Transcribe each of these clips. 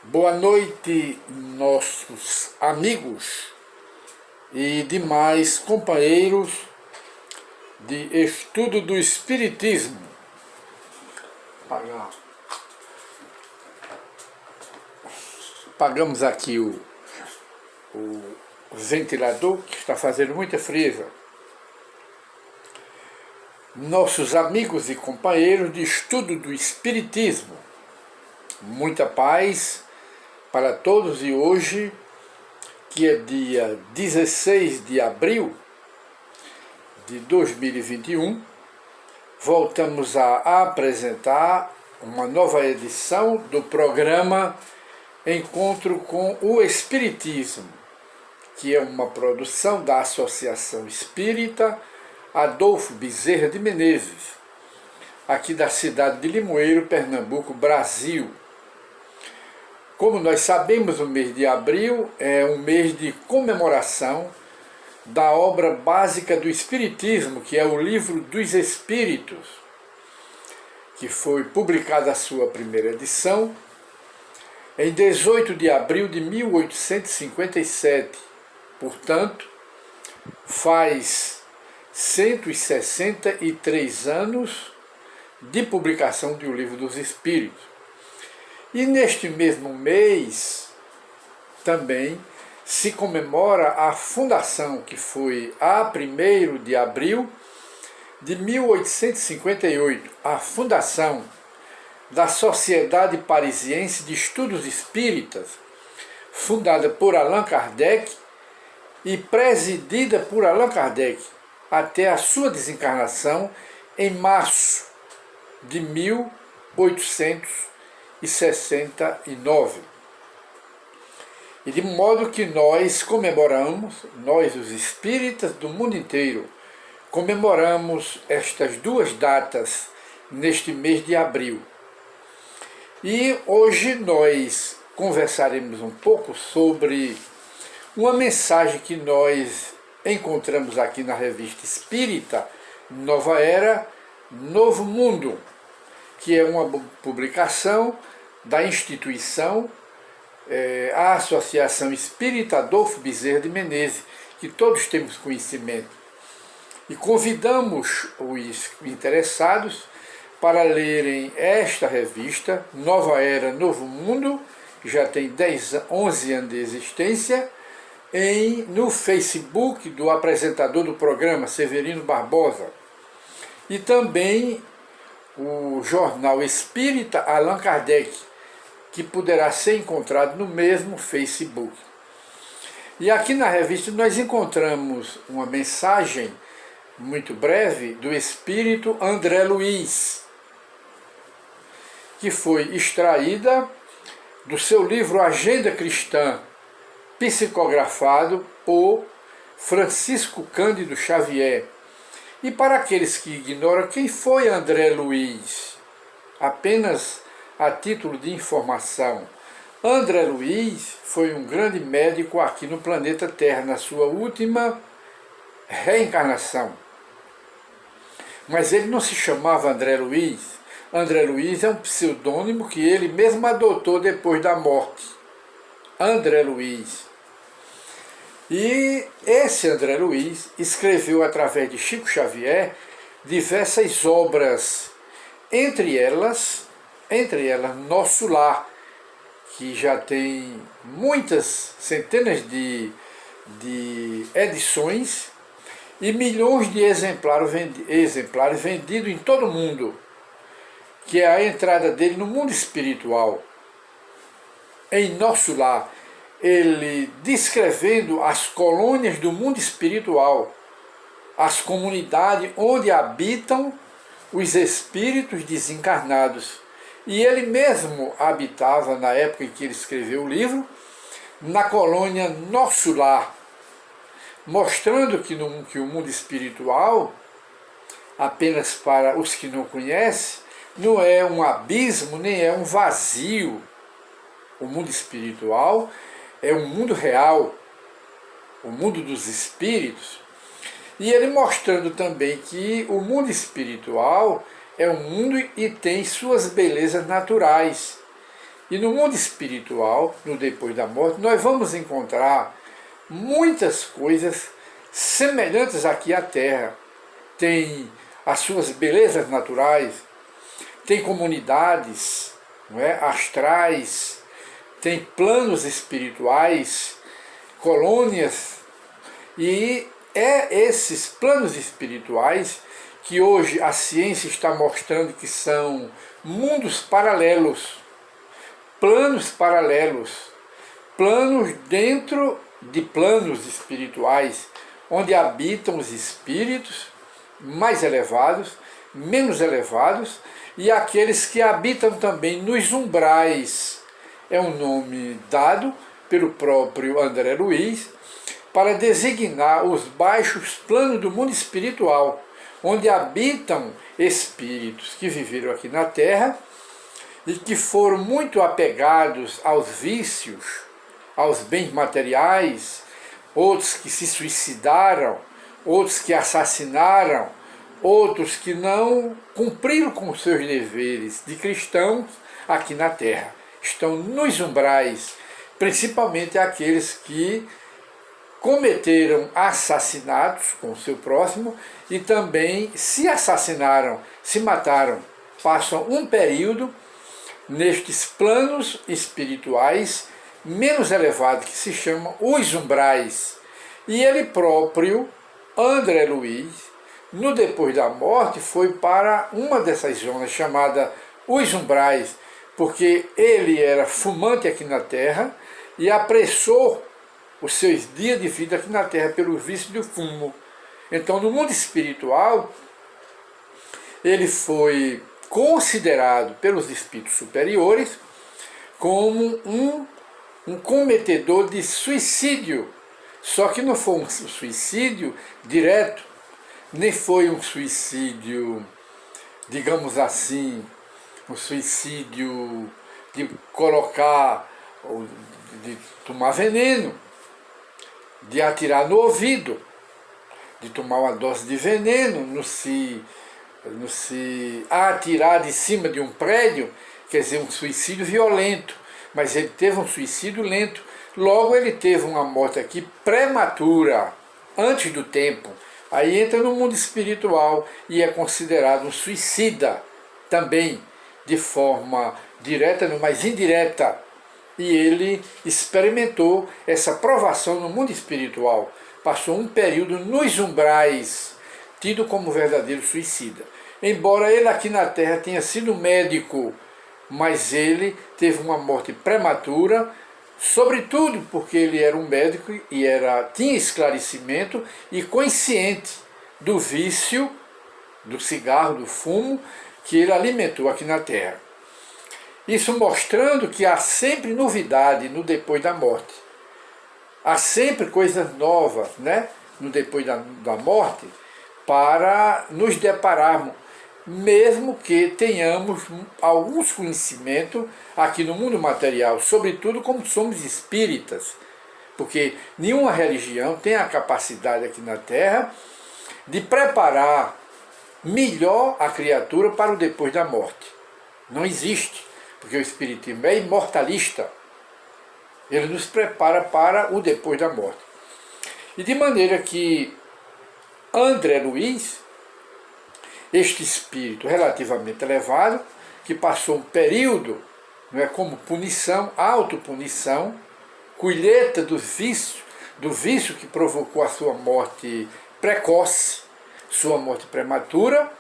Boa noite, nossos amigos e demais companheiros de estudo do Espiritismo. Apagamos aqui o ventilador, que está fazendo muita frieza. Nossos amigos e companheiros de estudo do Espiritismo, muita paz para todos. E hoje, que é dia 16 de abril de 2021, voltamos a apresentar uma nova edição do programa Encontro com o Espiritismo, que é uma produção da Associação Espírita Adolfo Bezerra de Menezes, aqui da cidade de Limoeiro, Pernambuco, Brasil. Como nós sabemos, o mês de abril é um mês de comemoração da obra básica do Espiritismo, que é o Livro dos Espíritos, que foi publicada a sua primeira edição em 18 de abril de 1857. Portanto, faz 163 anos de publicação do Livro dos Espíritos. E neste mesmo mês também se comemora a fundação, que foi a 1º de abril de 1858, a fundação da Sociedade Parisiense de Estudos Espíritas, fundada por Allan Kardec e presidida por Allan Kardec até a sua desencarnação em março de 1869. E de modo que nós comemoramos, nós os espíritas do mundo inteiro, comemoramos estas duas datas neste mês de abril. E hoje nós conversaremos um pouco sobre uma mensagem que nós encontramos aqui na revista Espírita Nova Era, Novo Mundo, que é uma publicação da instituição a Associação Espírita Adolfo Bezerra de Menezes, que todos temos conhecimento. E convidamos os interessados para lerem esta revista, Nova Era, Novo Mundo, que já tem 11 anos de existência, no Facebook do apresentador do programa, Severino Barbosa, e também o jornal Espírita Allan Kardec, que poderá ser encontrado no mesmo Facebook. E aqui na revista nós encontramos uma mensagem muito breve do espírito André Luiz, que foi extraída do seu livro Agenda Cristã, psicografado por Francisco Cândido Xavier. E para aqueles que ignoram quem foi André Luiz, apenas a título de informação, André Luiz foi um grande médico aqui no planeta Terra, na sua última reencarnação. Mas ele não se chamava André Luiz. André Luiz é um pseudônimo que ele mesmo adotou depois da morte. André Luiz. E esse André Luiz escreveu, através de Chico Xavier, diversas obras, entre elas Nosso Lar, que já tem muitas centenas de edições e milhões de exemplares vendidos em todo o mundo, que é a entrada dele no mundo espiritual. Em Nosso Lar, ele descrevendo as colônias do mundo espiritual, as comunidades onde habitam os espíritos desencarnados. E ele mesmo habitava, na época em que ele escreveu o livro, na colônia Nosso Lar, mostrando que o mundo espiritual, apenas para os que não conhecem, não é um abismo, nem é um vazio. O mundo espiritual é um mundo real, o mundo dos espíritos. E ele mostrando também que o mundo espiritual é um mundo e tem suas belezas naturais, E no mundo espiritual, no depois da morte, nós vamos encontrar muitas coisas semelhantes aqui à Terra. Tem as suas belezas naturais, tem comunidades, não é, astrais, tem planos espirituais, colônias, e é esses planos espirituais que hoje a ciência está mostrando que são mundos paralelos, planos paralelos, planos dentro de planos espirituais, onde habitam os espíritos mais elevados, menos elevados, e aqueles que habitam também nos umbrais. É um nome dado pelo próprio André Luiz para designar os baixos planos do mundo espiritual, onde habitam espíritos que viveram aqui na Terra e que foram muito apegados aos vícios, aos bens materiais, outros que se suicidaram, outros que assassinaram, outros que não cumpriram com os seus deveres de cristãos aqui na Terra. Estão nos umbrais, principalmente aqueles que cometeram assassinatos com o seu próximo e também se assassinaram, se mataram. Passam um período nestes planos espirituais menos elevados, que se chamam os umbrais. E ele próprio, André Luiz, no depois da morte, foi para uma dessas zonas chamada os umbrais, porque ele era fumante aqui na Terra e apressou os seus dias de vida aqui na Terra pelo vício do fumo. Então, no mundo espiritual, ele foi considerado pelos espíritos superiores como um cometedor de suicídio. Só que não foi um suicídio direto, nem foi um suicídio, digamos assim, um suicídio de colocar, de tomar veneno, de atirar no ouvido, de tomar uma dose de veneno, não se atirar de cima de um prédio, quer dizer, um suicídio violento, mas ele teve um suicídio lento. Logo ele teve uma morte aqui prematura, antes do tempo. Aí entra no mundo espiritual e é considerado um suicida também, de forma direta, mas indireta. E ele experimentou essa provação no mundo espiritual. Passou um período nos umbrais, tido como verdadeiro suicida. Embora ele aqui na Terra tenha sido médico, mas ele teve uma morte prematura, sobretudo porque ele era um médico e tinha esclarecimento e consciente do vício, do cigarro, do fumo, que ele alimentou aqui na Terra. Isso mostrando que há sempre novidade no depois da morte. Há sempre coisas novas, né, no depois da morte, para nos depararmos, mesmo que tenhamos alguns conhecimentos aqui no mundo material, sobretudo como somos espíritas, porque nenhuma religião tem a capacidade aqui na Terra de preparar melhor a criatura para o depois da morte. Não existe, porque o espiritismo é imortalista. Ele nos prepara para o depois da morte. E de maneira que André Luiz, este espírito relativamente elevado, que passou um período, não é, como punição, autopunição, colheita do vício que provocou a sua morte precoce, sua morte prematura,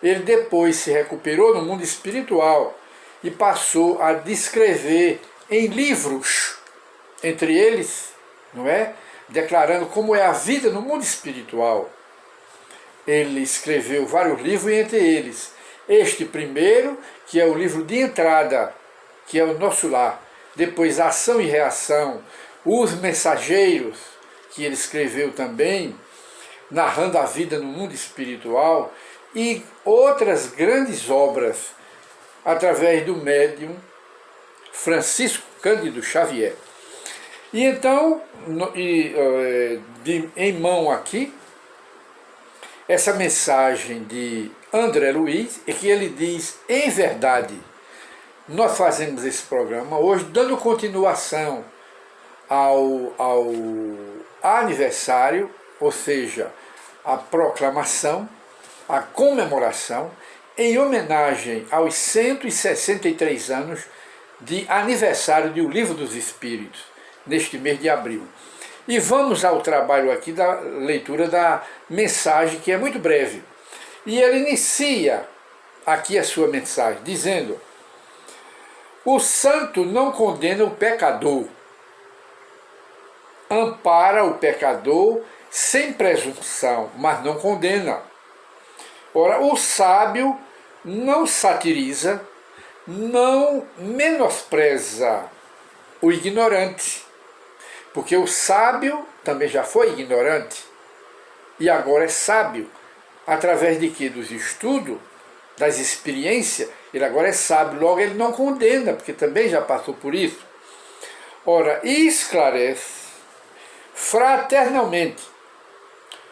ele depois se recuperou no mundo espiritual e passou a descrever em livros, entre eles, não é, declarando como é a vida no mundo espiritual. Ele escreveu vários livros, e entre eles, este primeiro, que é o livro de entrada, que é o Nosso Lar. Depois, Ação e Reação, Os Mensageiros, que ele escreveu também, narrando a vida no mundo espiritual, e outras grandes obras, através do médium Francisco Cândido Xavier. E então, em mão aqui, essa mensagem de André Luiz, é que ele diz, em verdade, nós fazemos esse programa hoje dando continuação ao aniversário, ou seja, a proclamação, a comemoração, em homenagem aos 163 anos de aniversário do Livro dos Espíritos, neste mês de abril. E vamos ao trabalho aqui da leitura da mensagem, que é muito breve. E ele inicia aqui a sua mensagem, dizendo: o santo não condena o pecador, ampara o pecador sem presunção, mas não condena. Ora, o sábio não satiriza, não menospreza o ignorante, porque o sábio também já foi ignorante e agora é sábio. Através de quê? Dos estudos, das experiências, ele agora é sábio, logo ele não condena, porque também já passou por isso. Ora, esclarece fraternalmente.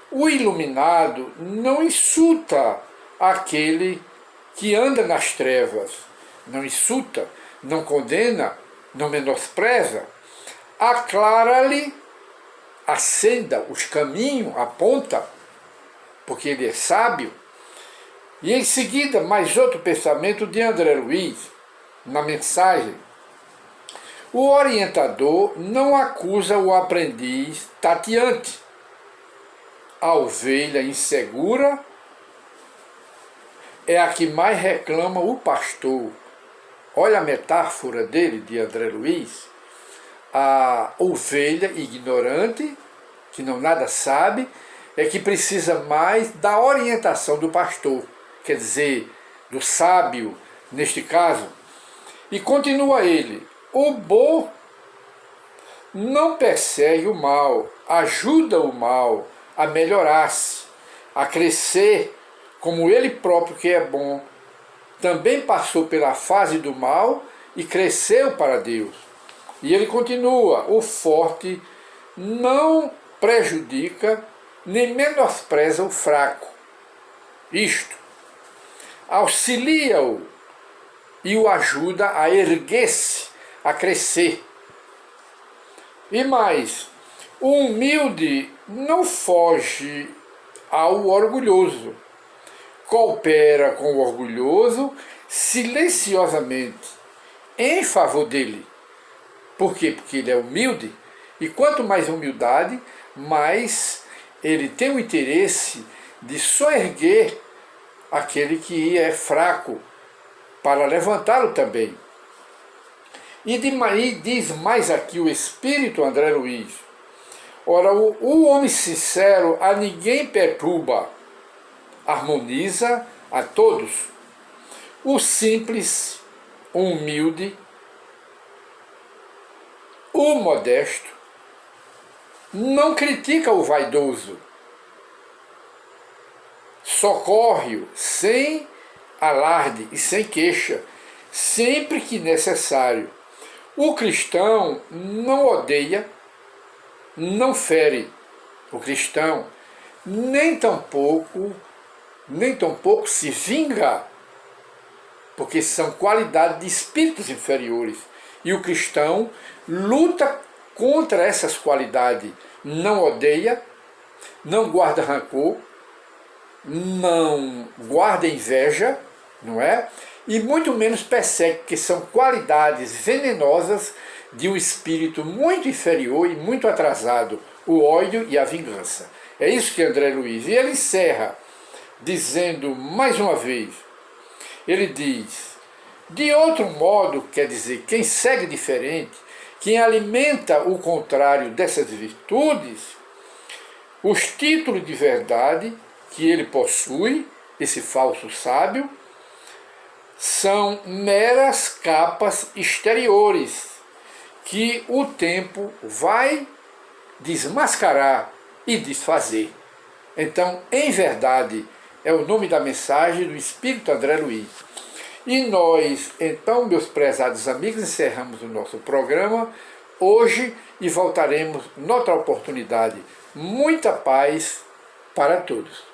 O iluminado não insulta aquele que anda nas trevas, não insulta, não condena, não menospreza, aclara-lhe, acenda os caminhos, aponta, porque ele é sábio. E em seguida, mais outro pensamento de André Luiz, na mensagem: o orientador não acusa o aprendiz tateante. A ovelha insegura é a que mais reclama o pastor. Olha a metáfora dele, de André Luiz. A ovelha ignorante, que não nada sabe, é que precisa mais da orientação do pastor, quer dizer, do sábio, neste caso. E continua ele: o bom não persegue o mal, ajuda o mal a melhorar-se, a crescer, como ele próprio, que é bom, também passou pela fase do mal e cresceu para Deus. E ele continua: o forte não prejudica nem menospreza o fraco. Isto auxilia-o e o ajuda a erguer-se, a crescer. E mais, o humilde não foge ao orgulhoso, coopera com o orgulhoso silenciosamente em favor dele. Por quê? Porque ele é humilde, e quanto mais humildade, mais ele tem o interesse de soerguer aquele que é fraco, para levantá-lo também. E diz mais aqui o Espírito André Luiz: ora, o homem sincero a ninguém perturba, harmoniza a todos. O simples, o humilde, o modesto, não critica o vaidoso, socorre-o sem alarde e sem queixa, sempre que necessário. O cristão não odeia, não fere. O cristão nem tampouco se vinga, porque são qualidades de espíritos inferiores. E o cristão luta contra essas qualidades. Não odeia, não guarda rancor, não guarda inveja, não é? E muito menos persegue, que são qualidades venenosas de um espírito muito inferior e muito atrasado, o ódio e a vingança. É isso que André Luiz. E ele encerra dizendo mais uma vez, ele diz: de outro modo, quer dizer, quem segue diferente, quem alimenta o contrário dessas virtudes, os títulos de verdade que ele possui, esse falso sábio, são meras capas exteriores que o tempo vai desmascarar e desfazer. Então, em verdade, é o nome da mensagem do Espírito André Luiz. E nós, então, meus prezados amigos, encerramos o nosso programa hoje e voltaremos noutra oportunidade. Muita paz para todos.